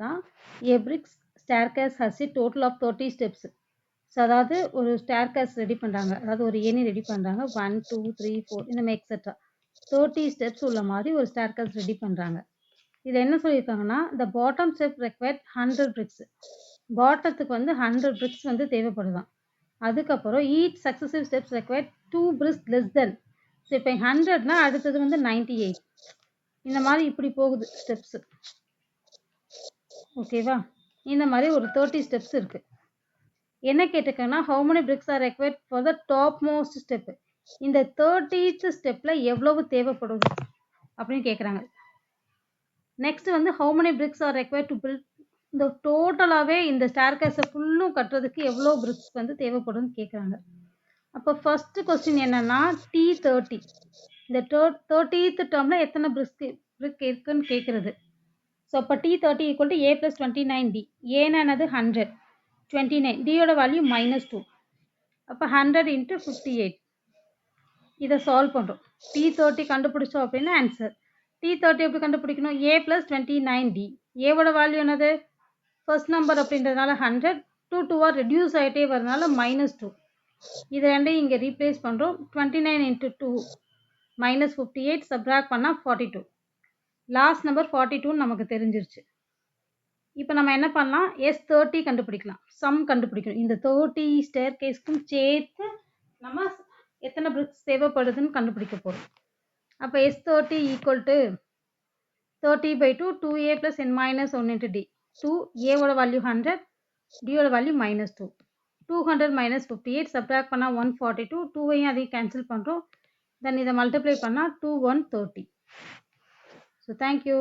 தான் a brick staircase has a total of 30 steps. So அதாவது ஒரு ஸ்டேர்கேஸ் ரெடி பண்ணுறாங்க, அதாவது ஒரு ஏணி ரெடி பண்ணுறாங்க. 1 2 3 4 இந்த மாதிரி எக்ஸெட்ரா 30 ஸ்டெப்ஸ் உள்ள மாதிரி ஒரு ஸ்டேர்கேஸ் ரெடி பண்ணுறாங்க. இதில் என்ன சொல்லியிருக்காங்கன்னா the bottom step required 100 bricks. பாட்டத்துக்கு வந்து 100 bricks வந்து தேவைப்படுதான். அதுக்கப்புறம் each successive steps required 2 bricks less than. So இப்போ 100னா அடுத்தது வந்து 98. இந்த மாதிரி இப்படி போகுது ஸ்டெப்ஸு. ஓகேவா? இந்த மாதிரி ஒரு 30 ஸ்டெப்ஸ் இருக்குது. என்ன கேட்டிருக்கேன்னா how many bricks are required for the topmost step. இந்த 30th ஸ்டெப்பில் எவ்வளவு தேவைப்படுது அப்படின்னு கேட்குறாங்க. நெக்ஸ்ட் வந்து how many bricks are required to build. இந்த டோட்டலாகவே இந்த ஸ்டேர்கேஸை ஃபுல்லும் கட்டுறதுக்கு எவ்வளோ பிரிக்ஸ் வந்து தேவைப்படும்னு கேட்குறாங்க. அப்போ ஃபஸ்ட்டு கொஸ்டின் என்னென்னா T30. இந்த 30th டேர்மில் எத்தனை பிரிக் இருக்குன்னு கேட்குறது. ஸோ அப்போ T30 equal to A + 29D. ஏனானது 100, 29, டியோட வேல்யூ -2. அப்போ 100 × 58. இதை சால்வ் பண்ணுறோம். T30 கண்டுபிடிச்சோம் அப்படின்னா ஆன்சர். T30 எப்படி கண்டுபிடிக்கணும்? A + 29D. ஏவோட வேல்யூ என்னது? ஃபர்ஸ்ட் நம்பர் அப்படின்றதுனால 100, 2 2 ரெடியூஸ் ஆகிட்டே வரதுனால -2. இது ரெண்டையும் இங்கே ரீப்ளேஸ் பண்ணுறோம். 29 × 2 -58, சப்ராக்ட் பண்ணால் 42. லாஸ்ட் நம்பர் 42 நமக்கு தெரிஞ்சிருச்சு. இப்போ நம்ம என்ன பண்ணலாம்? S30 கண்டுபிடிக்கலாம். சம் கண்டுபிடிக்கணும். இந்த 30 ஸ்டேர்கேஸ்க்கும் சேர்த்து நம்ம எத்தனை பிரிக்ஸ் தேவைப்படுதுன்னு கண்டுபிடிக்க போகிறோம். அப்போ S30 equal to 30/2 2A + n - 1 × D. 2 ஏவோட வேல்யூ 100, டியோட வேல்யூ -2. 200 - 58 சப்ராக்ட் பண்ணால் 142. 2வையும் அதையும் கேன்சல் பண்ணுறோம். தென் இதை மல்டிப்ளை பண்ணால் 2 1 30. So thank you.